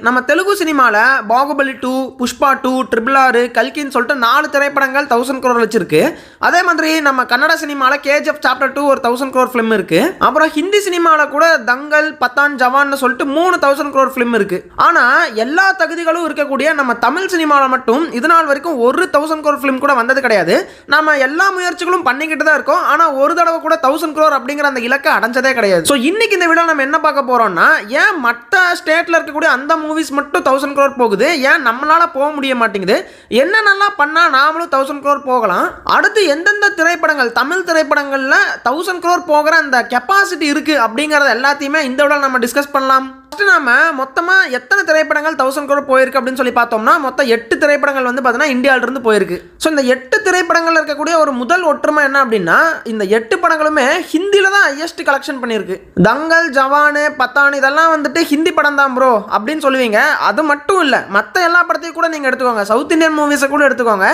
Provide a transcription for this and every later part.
நம்ம தெலுங்கு சினிமாவில் பாகுபலி 2, புஷ்பா 2, RRR, கல்கின்னு சொல்லிட்டு 4 திரைப்படங்கள் 1000 crore வச்சிருக்கு. அதே மாதிரி நம்ம கன்னட சினிமாவில் KGF சாப்டர் 2 ஒரு 1000 crore ஃபிலிம் இருக்கு. அப்புறம் ஹிந்தி சினிமாவில் கூட தங்கல், பத்தான், ஜவான்னு சொல்லிட்டு 3000 crore ஃபிலிம் இருக்கு. ஆனால் எல்லா தகுதிகளும் இருக்கக்கூடிய நம்ம தமிழ் சினிமாவில் மட்டும் இது நாள் வரைக்கும் ஒரு 1000 crore ஃபிலிம் கூட வந்தது கிடையாது. நம்ம எல்லா முயற்சிகளும் பண்ணிக்கிட்டு தான் இருக்கோம். ஆனால் ஒரு தடவை கூட 1000 crore அப்படிங்கிற அந்த இலக்கை அடைஞ்சதே கிடையாது. ஸோ இன்னைக்கு இந்த வீடியோ நம்ம என்ன பார்க்க போறோம்னா, ஏன் மற்ற ஸ்டேட்ல இருக்கக்கூடிய அந்த மூவிஸ் மட்டும் 1000 crore போகுது, ஏன் நம்மளால போக முடிய மாட்டேங்குது, என்னென்னலாம் பண்ணா நாமளும் 1000 crore போகலாம், அடுத்து எந்தெந்த திரைப்படங்கள் தமிழ் திரைப்படங்கள்ல 1000 crore போகிற அந்த கெப்பாசிட்டி இருக்கு அப்படிங்கறத எல்லாத்தையுமே இந்த வீடியோல நம்ம டிஸ்கஸ் பண்ணலாம். நாம மொத்தமா எத்தனை திரைப்படங்கள் 1000 crore போயிருக்கு அப்படின்னு சொல்லி பார்த்தோம்னா, மொத்தம் 8 திரைப்படங்கள் வந்து பார்த்தீங்கன்னா இந்தியாவில இருந்து போயிருக்கு. ஸோ இந்த 8 திரைப்படங்கள் இருக்கக்கூடிய ஒரு முதல் ஒற்றுமை என்ன அப்படின்னா, இந்த 8 படங்களுமே ஹிந்தியில தான் ஹையஸ்ட் கலெக்ஷன் பண்ணியிருக்கு. தங்கல், ஜவான், பத்தான் இதெல்லாம் வந்துட்டு ஹிந்தி படம் தான் ப்ரோ அப்படின்னு சொல்லுவீங்க. அது மட்டும் இல்லை, மற்ற எல்லா படத்தையும் கூட நீங்கள் எடுத்துக்கோங்க, சவுத் இந்தியன் மூவிஸை கூட எடுத்துக்கோங்க,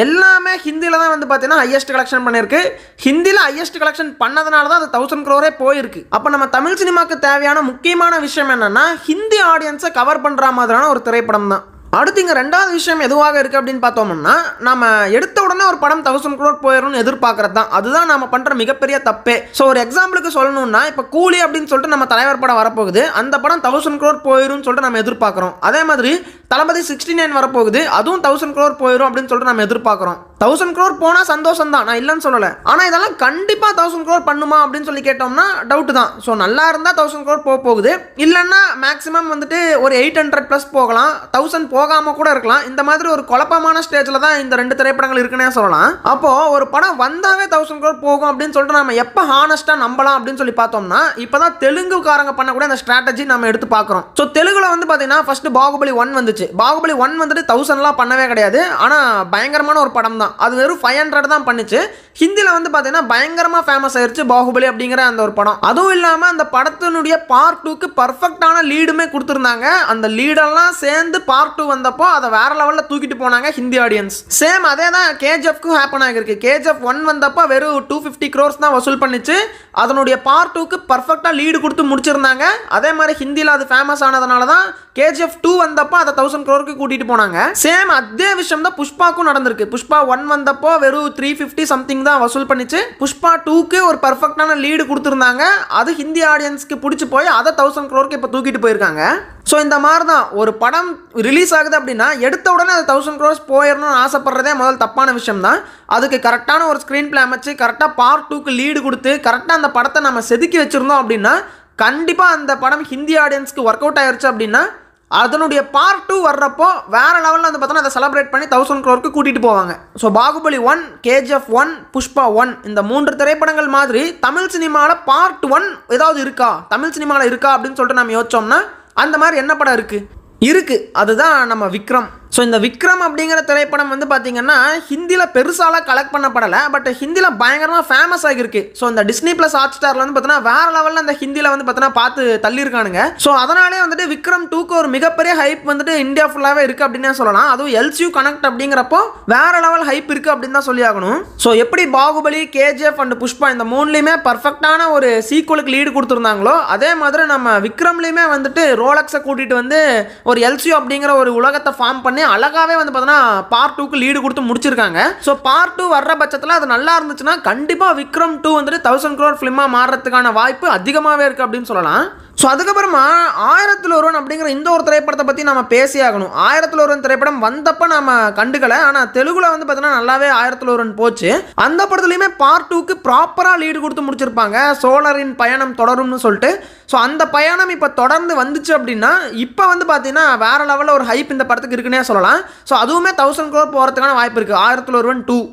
எல்லாமே ஹிந்தியில் தான் வந்து பார்த்தீங்கன்னா ஹையஸ்ட் கலெக்ஷன் பண்ணியிருக்கு. ஹிந்தியில் ஹையஸ்ட் கலெக்ஷன் பண்ணதுனால தான் அது 1000 crore போயிருக்கு. அப்போ நம்ம தமிழ் சினிமாவுக்கு தேவையான முக்கியமான விஷயம் என்னன்னா, ஹிந்தி ஆடியன்ஸை கவர் பண்ணுற மாதிரியான ஒரு திரைப்படம் தான். அடுத்து இங்கே ரெண்டாவது விஷயம் எதுவாக இருக்குது அப்படின்னு பார்த்தோம்னா, நம்ம எடுத்த உடனே ஒரு படம் 1000 crore போயிடும்னு எதிர்பார்க்கறது தான். அதுதான் நம்ம பண்ணுற மிகப்பெரிய தப்பே. ஸோ ஒரு எக்ஸாம்பிளுக்கு சொல்லணும்னா, இப்போ கூலி அப்படின்னு சொல்லிட்டு நம்ம தலைவர் படம் வரப்போகுது, அந்த படம் 1000 crore போயிடும் சொல்லிட்டு நம்ம எதிர்பார்க்குறோம். அதே மாதிரி தளபதி 69 வரப்போகுது, அதுவும் 1000 crore போயிடும் அப்படின்னு சொல்லிட்டு நம்ம எதிர்பார்க்குறோம். 1000 crore போனால் சந்தோஷம் தான், நான் இல்லைன்னு சொல்லலை. ஆனால் இதெல்லாம் கண்டிப்பாக 1000 crore பண்ணுமா அப்படின்னு சொல்லி கேட்டோம்னா டவுட் தான். ஸோ நல்லா இருந்தால் 1000 crore போகுது, இல்லைன்னா மேக்ஸிமம் வந்துட்டு ஒரு 800+ போகலாம், 1000 போகாம கூட இருக்கலாம். இந்த மாதிரி ஒரு குழப்பமான ஸ்டேஜ்ல தான் இந்த 2 திரைப்படங்கள் இருக்குன்னே சொல்லலாம். அப்போ ஒரு படம் வந்தாவே 1000 crore போகும் அப்படின்னு சொல்லிட்டு நம்ம எப்போ ஹானஸ்டா நம்பலாம் அப்படின்னு சொல்லி பார்த்தோம்னா, இப்போதான் தெலுங்குக்காரங்க பண்ணக்கூடிய அந்த ஸ்ட்ராட்டஜி நம்ம எடுத்து பார்க்குறோம். ஸோ தெலுங்குல வந்து பார்த்தீங்கன்னா ஃபர்ஸ்ட் பாகுபலி 1 வந்துச்சு. பாகுபலி 1 வந்துட்டு 1000லாம் பண்ணவே கிடையாது. ஆனால் பயங்கரமான ஒரு படம் தான், அது வெறும் 500 தான் பண்ணிச்சு. ஹிந்தியில் வந்து பார்த்தீங்கன்னா பயங்கரமாக ஃபேமஸ் ஆயிருச்சு பாகுபலி அப்படிங்கிற அந்த ஒரு படம். அதுவும் இல்லாமல் அந்த படத்தினுடைய பார்ட் 2க்கு பர்ஃபெக்டான லீடுமே கொடுத்துருந்தாங்க. அந்த லீடெல்லாம் சேர்ந்து பார்ட் 2 வந்தப்போ அதை வேற லெவலில் தூக்கிட்டு போனாங்க ஹிந்தி ஆடியன்ஸ். சேம் அதே தான் KGFக்கும் ஹேப்பன் ஆகிருக்கு. KGF 1 வந்தப்போ வெறும் 250 crores தான் வசூல் பண்ணிச்சு. அதனுடைய பார்ட் 2க்கு பர்ஃபெக்டாக லீடு கொடுத்து முடிச்சிருந்தாங்க. அதே மாதிரி ஹிந்தியில் அது ஃபேமஸ் ஆனதுனால தான் KGF 2 வந்தப்போ அதை 1000 crore கூட்டிட்டு போனாங்க. சேம் அதே விஷயம் தான் புஷ்பாக்கும் நடந்திருக்கு. புஷ்பா 1 வந்தப்போ வெறும் 350 சம்திங் தான் வசூல் பண்ணிச்சு. புஷ்பா 2க்கு ஒரு பர்ஃபெக்டான லீடு கொடுத்துருந்தாங்க. அது ஹிந்தி ஆடியன்ஸ்க்கு பிடிச்சி போய் அதை 1000 crore இப்போ தூக்கிட்டு போயிருக்காங்க. ஸோ இந்த மாதிரி தான் ஒரு படம் ரிலீஸ் ஆகுது அப்படின்னா எடுத்த உடனே அது 1000 crore போயிடணும்னு ஆசைப்படுறதே முதல் தப்பான விஷயம் தான். அதுக்கு கரெக்டான ஒரு ஸ்க்ரீன் பிளே அமைச்சு கரெக்டாக பார்ட் 2க்கு லீடு கொடுத்து கரெக்டாக அந்த படத்தை நம்ம செதுக்கி வச்சுருந்தோம் அப்படின்னா கண்டிப்பாக அந்த படம் ஹிந்தி ஆடியன்ஸ்க்கு ஒர்க் அவுட் ஆயிடுச்சு அப்படின்னா அதனுடைய பார்ட் 2 வர்றப்போ வேற லெவலில் வந்து பார்த்தோன்னா அதை செலிப்ரேட் பண்ணி 1000 crore கூட்டிகிட்டு போவாங்க. ஸோ பாகுபலி 1, KGF 1, புஷ்பா 1 இந்த 3 திரைப்படங்கள் மாதிரி தமிழ் சினிமாவில் பார்ட் 1 ஏதாவது இருக்கா, தமிழ் சினிமாவில் இருக்கா அப்படின்னு சொல்லிட்டு நம்ம யோசிச்சோம்னா அந்த மாதிரி என்ன படம் இருக்குது, அதுதான் நம்ம விக்ரம். ஸோ இந்த விக்ரம் அப்படிங்கிற திரைப்படம் வந்து பார்த்தீங்கன்னா ஹிந்தியில் பெருசாலாம் கலெக்ட் பண்ணப்படலை, பட் ஹிந்தியில் பயங்கரமாக ஃபேமஸ் ஆகிருக்கு. ஸோ இந்த Disney+ Hotstarல வந்து பார்த்தீங்கன்னா வேற லெவலில் அந்த ஹிந்தியில் வந்து பார்த்தீங்கன்னா பார்த்து தள்ளியிருக்கானுங்க. ஸோ அதனாலே வந்துட்டு விக்ரம் 2க்கு ஒரு மிகப்பெரிய ஹைப் வந்துட்டு இந்தியா ஃபுல்லாகவே இருக்குது அப்படின்னே சொல்லலாம். அதுவும் LCU கனெக்ட் அப்படிங்கிறப்போ வேற லெவல் ஹைப் இருக்குது அப்படின்னு தான் சொல்லி ஆகணும். ஸோ எப்படி பாகுபலி, KGF அண்ட் புஷ்பா இந்த 3லையுமே பர்ஃபெக்டான ஒரு சீக்குவலுக்கு லீடு கொடுத்துருந்தாங்களோ, அதே மாதிரி நம்ம விக்ரம்லையுமே வந்துட்டு ரோலக்ஸை கூட்டிகிட்டு வந்து ஒரு LCU அப்படிங்கிற ஒரு உலகத்தை ஃபார்ம் பண்ணி அழகாவே வந்து பார்த்தீங்கன்னா பார்ட் 2க்கு லீடு கொடுத்து முடிச்சிருக்காங்க. ஸோ பார்ட் 2 வர்ற பட்சத்தில் அது நல்லா இருந்துச்சுன்னா கண்டிப்பாக விக்ரம் 2 வந்துட்டு 1000 crore ஃபிலிமாக மாறுறதுக்கான வாய்ப்பு அதிகமாகவே இருக்குது அப்படின்னு சொல்லலாம். ஸோ அதுக்கப்புறமா 1000ல் ஒருவன் அப்படிங்கிற இந்த ஒரு திரைப்படத்தை பற்றி நம்ம பேசி ஆகணும். 1000ல் ஒருவன் திரைப்படம் வந்தப்போ நம்ம கண்டுக்கலை, ஆனால் தெலுங்குல வந்து பார்த்தீங்கன்னா நல்லாவே 1000ல் ஒருவன் போச்சு. அந்த படத்துலையுமே பார்ட் 2க்கு ப்ராப்பராக லீடு கொடுத்து முடிச்சிருப்பாங்க, சோழரின் பயணம் தொடரும்னு சொல்லிட்டு. ஸோ அந்த பயணம் இப்போ தொடர்ந்து வந்துச்சு அப்படின்னா இப்போ வந்து பார்த்தீங்கன்னா வேற லெவலில் ஒரு ஹைப் இந்த படத்துக்கு இருக்குன்னே சொல்லலாம். ஸோ அதுவுமே 1000 crore போகிறதுக்கான வாய்ப்பு இருக்குது 1000ல் ஒருவன் 2.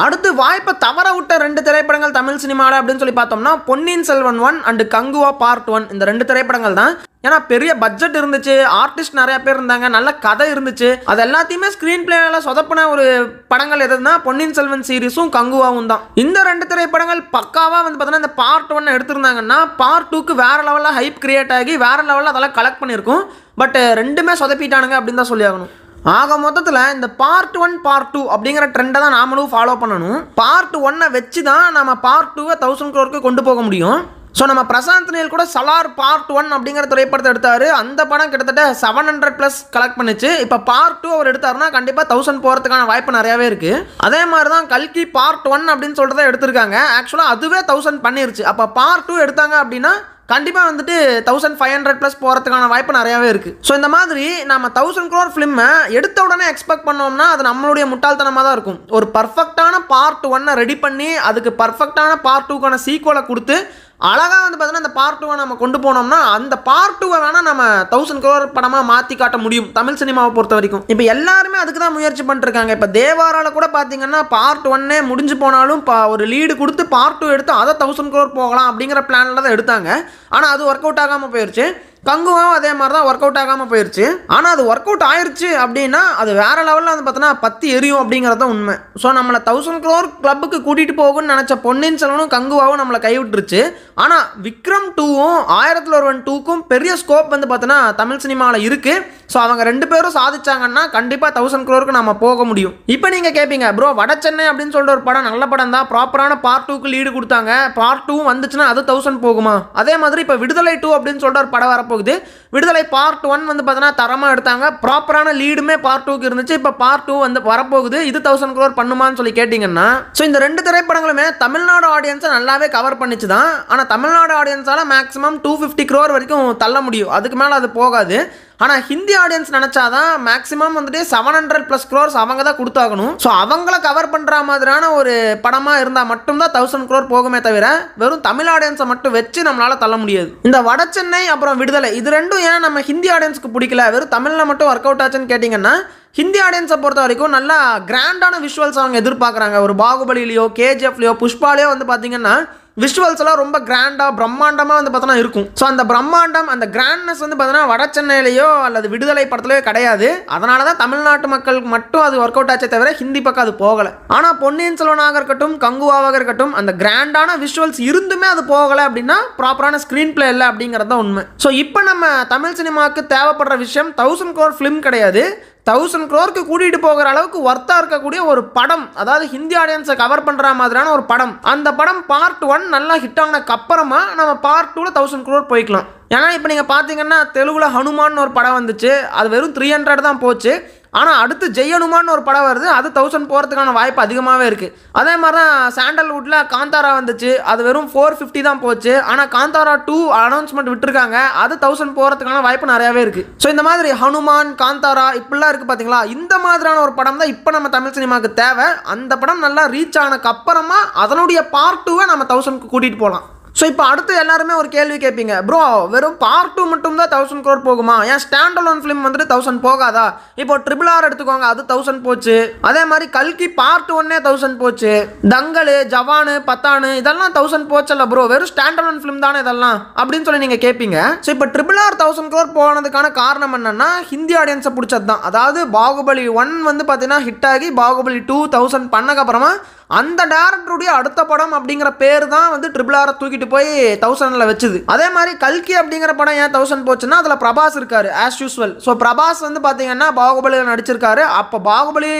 அடுத்து வாய்ப்பை தவற விட்ட 2 திரைப்படங்கள் தமிழ் சினிமாவில் அப்படின்னு சொல்லி பார்த்தோம்னா பொன்னியின் செல்வன் 1 அண்ட் கங்குவா பார்ட் 1 இந்த 2 திரைப்படங்கள் தான். ஏன்னா பெரிய பட்ஜெட் இருந்துச்சு, ஆர்டிஸ்ட் நிறைய பேர் இருந்தாங்க, நல்ல கதை இருந்துச்சு, அது எல்லாத்தையுமே ஸ்க்ரீன் பிளேல சொதப்பின ஒரு படங்கள் எதுனா பொன்னியின் செல்வன் சீரிஸும் கங்குவாவும் தான். இந்த 2 திரைப்படங்கள் பக்காவாக வந்து பார்த்தீங்கன்னா இந்த பார்ட் 1 எடுத்திருந்தாங்கன்னா பார்ட் 2க்கு வேற லெவலில் ஹைப் கிரியேட் ஆகி வேற லெவலில் அதெல்லாம் கலெக்ட் பண்ணியிருக்கும். பட் ரெண்டுமே சொதப்பிட்டானுங்க அப்படின்னு தான் சொல்லி ஆகணும். ஆக மொத்தத்தில் இந்த பார்ட் 1 பார்ட் 2 அப்படிங்கிற ட்ரெண்டை தான் நாமளும் ஃபாலோ பண்ணணும். பார்ட் 1 வச்சு தான் நம்ம பார்ட் 2 1000 crore கொண்டு போக முடியும். ஸோ நம்ம பிரசாந்த் நீல் கூட சலார் பார்ட் 1 அப்படிங்கிற திரைப்படத்தை எடுத்தார். அந்த படம் கிட்டத்தட்ட 700+ கலெக்ட் பண்ணிச்சு. இப்போ பார்ட் 2 அவர் எடுத்தாருன்னா கண்டிப்பாக 1000 போகிறதுக்கான வாய்ப்பு நிறையாவே இருக்குது. அதே மாதிரி தான் கல்கி பார்ட் 1 அப்படின்னு சொல்கிறத எடுத்திருக்காங்க. ஆக்சுவலாக அதுவே 1000 பண்ணிருச்சு. அப்போ பார்ட் 2 எடுத்தாங்க அப்படின்னா கண்டிப்பாக வந்துட்டு 1500+ போகிறதுக்கான வாய்ப்பு நிறையாவே இருக்குது. ஸோ இந்த மாதிரி நம்ம 1000 crore ஃபிலிமை எடுத்த உடனே எக்ஸ்பெக்ட் பண்ணோம்னா அது நம்மளுடைய முட்டாள்தனமாக தான் இருக்கும். ஒரு பர்ஃபெக்டான பார்ட் 1 ரெடி பண்ணி அதுக்கு பர்ஃபெக்டான பார்ட் 2க்கான சீக்வலை கொடுத்து அழகாக வந்து பார்த்தீங்கன்னா அந்த பார்ட் 2 நம்ம கொண்டு போனோம்னா அந்த பார்ட் 2 வேணால் நம்ம 1000 crore படமாக மாற்றி காட்ட முடியும் தமிழ் சினிமாவை பொறுத்த வரைக்கும். இப்போ எல்லாருமே அதுக்கு தான் முயற்சி பண்ணிருக்காங்க. இப்போ தேவாரால கூட பார்த்தீங்கன்னா பார்ட் 1 முடிஞ்சு போனாலும் ஒரு லீடு கொடுத்து பார்ட் 2 எடுத்து அதை 1000 crore போகலாம் அப்படிங்கிற பிளானில் தான் எடுத்தாங்க. ஆனால் அது ஒர்க் அவுட் ஆகாமல் போயிடுச்சு. கங்குவாவும் அதே மாதிரி தான் ஒர்க் அவுட் ஆகாமல் போயிடுச்சு. ஆனால் அது ஒர்க் அவுட் ஆயிடுச்சு அப்படின்னா அது வேற லெவலில் வந்து பார்த்தோன்னா பற்றி எரியும் அப்படிங்கிறத உண்மை. ஸோ நம்மளை 1000 crore கிளப்புக்கு கூட்டிகிட்டு போகும்னு நினச்ச பொன்னியின் செல்வனும் கங்குவாவும் நம்மளை கைவிட்டுருச்சு. ஆனால் விக்ரம் 2வும் 1001 2க்கும் பெரிய ஸ்கோப் வந்து பார்த்தோன்னா தமிழ் சினிமாவில் இருக்குது. ஸோ அவங்க 2 பேரும் சாதிச்சாங்கன்னா கண்டிப்பாக 1000 crore நம்ம போக முடியும். இப்போ நீங்கள் கேட்பீங்க, ப்ரோ வட சென்னை அப்படின்னு சொல்லிட்டு ஒரு படம் நல்ல படம் தான், ப்ராப்பரான பார்ட் 2க்கு லீடு கொடுத்தாங்க, பார்ட் 2 வந்துச்சுன்னா அது 1000 போகுமா? அதே மாதிரி இப்போ விடுதலை 2 அப்படின்னு சொல்லிட்டு ஒரு படம் வரப்போகுது. விடுதலை பார்ட் 1 வந்து பார்த்தீங்கன்னா தரமாக எடுத்தாங்க, ப்ராப்பரான லீடுமே பார்ட் 2க்கு இருந்துச்சு. இப்போ பார்ட் 2 வந்து வரப்போகுது, இது 1000 crore பண்ணுமான்னு சொல்லி கேட்டிங்கன்னா, ஸோ இந்த 2 திரைப்படங்களுமே தமிழ்நாடு ஆடியன்ஸை நல்லாவே கவர் பண்ணிச்சு தான். ஆனால் தமிழ்நாடு ஆடியன்ஸால் மேக்ஸிமம் 250 crore வரைக்கும் தள்ள முடியும், அதுக்கு மேலே அது போகாது. ஆனால் ஹிந்தி ஆடியன்ஸ் நினச்சாதான் மேக்ஸிமம் வந்துட்டு 700+ crores அவங்க தான் கொடுத்தாகணும். ஸோ அவங்கள கவர் பண்ணுற மாதிரியான ஒரு படமாக இருந்தால் மட்டும்தான் 1000 crore போகுமே தவிர வெறும் தமிழ் ஆடியன்ஸை மட்டும் வச்சு நம்மளால் தள்ள முடியாது. இந்த வட சென்னை அப்புறம் விடுதலை இது ரெண்டும் ஏன் நம்ம ஹிந்தி ஆடியன்ஸ்க்கு பிடிக்கல, வெறும் தமிழில் மட்டும் ஒர்க் அவுட் ஆச்சுன்னு கேட்டிங்கன்னா, ஹிந்தி ஆடியன்ஸை பொறுத்த வரைக்கும் நல்லா கிராண்டான விஷுவல்ஸ் அவங்க எதிர்பார்க்குறாங்க. ஒரு பாகுபலிலையோ கேஜிஎஃப்லையோ புஷ்பாலையோ வந்து பார்த்தீங்கன்னா விஷுவல்ஸ் எல்லாம் ரொம்ப கிராண்டாக பிரம்மாண்டமாக வந்து பார்த்தோன்னா இருக்கும். ஸோ அந்த பிரம்மாண்டம் அந்த கிராண்ட்னஸ் வந்து பார்த்தோன்னா வட சென்னையிலையோ அல்லது விடுதலை படத்துலையோ கிடையாது. அதனால தான் தமிழ்நாட்டு மக்களுக்கு மட்டும் அது ஒர்க் அவுட் ஆச்சே தவிர ஹிந்தி பக்கம் அது போகலை. ஆனால் பொன்னியின் செல்வனாக இருக்கட்டும் கங்குவாவாக இருக்கட்டும் அந்த கிராண்டான விஷுவல்ஸ் இருந்துமே அது போகலை அப்படின்னா ப்ராப்பரான ஸ்க்ரீன் பிளே இல்லை அப்படிங்கிறது தான் உண்மை. ஸோ இப்போ நம்ம தமிழ் சினிமாவுக்கு தேவைப்படுற விஷயம் 1000 crore ஃபிலிம் கிடையாது, 1000 crore கூட்டிகிட்டு போகிற அளவுக்கு ஒர்த்தாக இருக்கக்கூடிய ஒரு படம், அதாவது ஹிந்தி ஆடியன்ஸை கவர் பண்ணுற மாதிரியான ஒரு படம். அந்த படம் பார்ட் 1 நல்லா ஹிட் ஆனதுக்கு அப்புறமா நம்ம பார்ட் 2ல 1000 crore போய்க்கலாம். ஏன்னா இப்போ நீங்கள் பார்த்தீங்கன்னா தெலுங்குல ஹனுமான் ஒரு படம் வந்துச்சு, அது வெறும் 300 தான் போச்சு. ஆனால் அடுத்து ஜெய் ஹனுமான் ஒரு படம் வருது, அது 1000 போகிறதுக்கான வாய்ப்பு அதிகமாகவே இருக்குது. அதே மாதிரி தான் சாண்டல்வுட்டில் காந்தாரா வந்துச்சு, அது வெறும் 450 தான் போச்சு. ஆனால் காந்தாரா 2 அனௌன்ஸ்மெண்ட் விட்டுருக்காங்க, அது 1000 போகிறதுக்கான வாய்ப்பு நிறையாவே இருக்குது. ஸோ இந்த மாதிரி ஹனுமான் காந்தாரா இப்படிலாம் இருக்குது பார்த்தீங்களா, இந்த மாதிரியான ஒரு படம் தான் இப்போ நம்ம தமிழ் சினிமாவுக்கு தேவை. அந்த படம் நல்லா ரீச் ஆனதுக்கு அப்புறமா அதனுடைய பார்ட் 2 நம்ம 1000க்கு கூட்டிகிட்டு போகலாம். ஸோ இப்போ அடுத்து எல்லாருமே ஒரு கேள்வி கேட்பீங்க, ப்ரோ வெறும் பார்ட் 2 மட்டும் தான் 1000 crore போகுமா, ஏன் ஸ்டாண்ட் அலோன் ஃபிலிம் வந்துட்டு 1000 போகாதா? இப்போ RRR எடுத்துக்கோங்க, அது 1000 போச்சு. அதே மாதிரி கல்கி பார்ட் 1 1000 போச்சு. தங்கல் ஜவானு பத்தானு இதெல்லாம் 1000 போச்சல்ல ப்ரோ, வெறும் ஸ்டாண்ட் அலோன் ஃபிலிம் தானே இதெல்லாம் அப்படின்னு சொல்லி நீங்கள் கேட்பீங்க. ஸோ இப்போ RRR 1000 crore போனதுக்கான காரணம் என்னன்னா ஹிந்தி ஆடியன்ஸை பிடிச்சது தான். அதாவது பாகுபலி 1 வந்து பார்த்தீங்கன்னா ஹிட் ஆகி பாகுபலி 2 1000 பண்ணக்கப்புறமா அந்த டேரக்டருடைய அடுத்த படம் அப்படிங்கிற பேர் தான் வந்து RRR தூக்கிட்டு போய் 1000ல வச்சுது. அதே மாதிரி கல்கி அப்படிங்கிற படம் ஏன் 1000 போச்சுன்னா அதில் பிரபாஸ் இருக்காரு ஆஸ் யூஸ்வல். ஸோ பிரபாஸ் வந்து பார்த்தீங்கன்னா பாகுபலியில் நடிச்சிருக்காரு. அப்போ பாகுபலி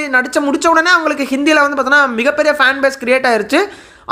முடிச்ச உடனே அவங்களுக்கு ஹிந்தியில் வந்து பார்த்தீங்கன்னா மிகப்பெரிய ஃபேன் பேஸ் கிரியேட் ஆயிருச்சு.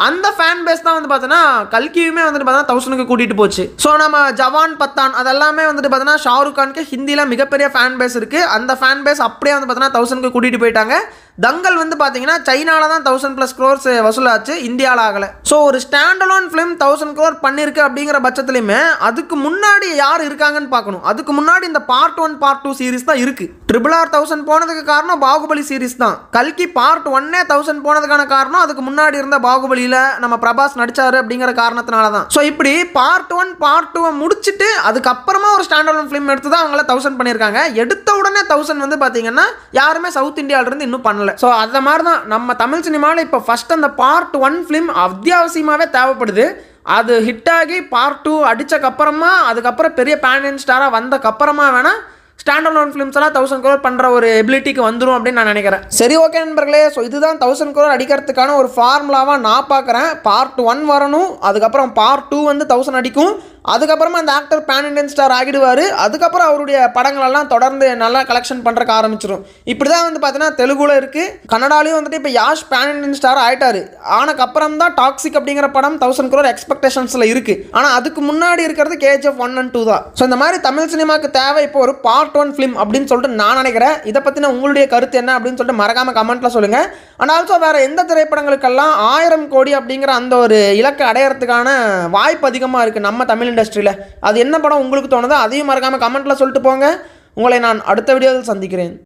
அந்த ஃபேன் பேஸ் தான் வந்து பார்த்தோன்னா கல்கியுமே வந்துட்டு பார்த்தோன்னா 1000க்கு கூட்டிகிட்டு போச்சு. ஸோ நம்ம ஜவான் பத்தான் அதெல்லாமே வந்துட்டு பார்த்தோன்னா ஷாருக் கானுக்கு ஹிந்தியில் மிகப்பெரிய ஃபேன் பேஸ் இருக்குது. அந்த ஃபேன் பேஸ் அப்படியே வந்து பார்த்தோன்னா 1000க்கு கூட்டிகிட்டு போயிட்டாங்க. தங்கல் வந்து பார்த்தீங்கன்னா சைனால தான் 1000+ crores வசூலாச்சு, இந்தியாவில் ஆகலை. ஸோ ஒரு ஸ்டாண்ட் அலோன் ஃபிலிம் 1000 crore பண்ணியிருக்கு அப்படிங்கிற பட்சத்துலையுமே அதுக்கு முன்னாடி யார் இருக்காங்கன்னு பார்க்கணும். அதுக்கு முன்னாடி இந்த பார்ட் 1 பார்ட் 2 சீரிஸ் தான் இருக்குது. RRR 1000 போனதுக்கு காரணம் பாகுபலி சீரிஸ் தான். கல்கி பார்ட் 1 1000 போனதுக்கான காரணம் அதுக்கு முன்னாடி இருந்த பாகுபலியில் நம்ம பிரபாஸ் நடிச்சாரு அப்படிங்கிற காரணத்தினால தான். ஸோ இப்படி பார்ட் 1 பார்ட் 2 முடிச்சுட்டு அதுக்கப்புறமா ஒரு ஸ்டாண்ட் அலோன் ஃபிலிம் எடுத்து தான் அவங்கள 1000 பண்ணியிருக்காங்க. எடுத்த உடனே 1000 வந்து பார்த்தீங்கன்னா யாருமே சவுத் இந்தியாவிலிருந்து இன்னும் பண்ணல. ஸோ அந்த மாதிரி தான் நம்ம தமிழ் சினிமாவில் இப்போ ஃபர்ஸ்ட் அந்த பார்ட் 1 ஃபிலிம் அத்தியாவசியமாகவே தேவைப்படுது. அது ஹிட் ஆகி பார்ட் 2 அடித்தக்கப்புறமா அதுக்கப்புறம் பெரிய பேன் இன் ஸ்டாராக வந்தக்கப்புறமா வேணால் ஸ்டாண்ட் அலோன் ஃபிலிம்ஸ் எல்லாம் 1000 crore பண்ணுற ஒரு எபிலிட்டிக்கு வந்துடும் அப்படின்னு நான் நினைக்கிறேன். சரி ஓகே நண்பர்களே, ஸோ இதுதான் 1000 crore அடிக்கிறதுக்கான ஒரு ஃபார்முலாவாக நான் பார்க்குறேன். பார்ட் 1 வரணும், அதுக்கப்புறம் பார்ட் 2 வந்து 1000 அடிக்கும், அதுக்கப்புறமா அந்த ஆக்டர் பேன் இண்டியன் ஸ்டார் ஆகிடுவார். அதுக்கப்புறம் அவருடைய படங்களெல்லாம் தொடர்ந்து நல்லா கலெக்ஷன் பண்ணுறக்கு ஆரம்பிச்சிடும். இப்படி தான் வந்து பார்த்தீங்கன்னா தெலுங்குல இருக்குது. கன்னடாலையும் வந்துட்டு இப்போ யாஷ் பேன் இண்டியன் ஸ்டார் ஆகிட்டார். ஆனக்கப்புறம் தான் டாக்ஸிக் அப்படிங்கிற படம் 1000 crore எக்ஸ்பெக்டேஷன்ஸில் இருக்குது. ஆனால் அதுக்கு முன்னாடி இருக்கிறது KGF 1 and 2 தான். ஸோ இந்த மாதிரி தமிழ் சினிமாவுக்கு தேவை இப்போ ஒரு பார்ட் 1 ஃபிலிம் அப்படின்னு சொல்லிட்டு நான் நினைக்கிறேன். இதை பற்றின உங்களுடைய கருத்து என்ன அப்படின்னு சொல்லிட்டு மறக்காமல் கமெண்ட்டில் சொல்லுங்கள். அண்ட் ஆல்சோ வேறு எந்த திரைப்படங்களுக்கெல்லாம் 1000 கோடி அப்படிங்கிற அந்த ஒரு இலக்கை அடையிறதுக்கான வாய்ப்பு அதிகமாக இருக்குது நம்ம தமிழ் இண்டஸ்ட்ரியில். அது என்ன படம் உங்களுக்கு தோணுதோ அதையும் மறக்காமல் கமெண்ட்டில் சொல்லிட்டு போங்க. உங்களை நான் அடுத்த வீடியோவில் சந்திக்கிறேன்.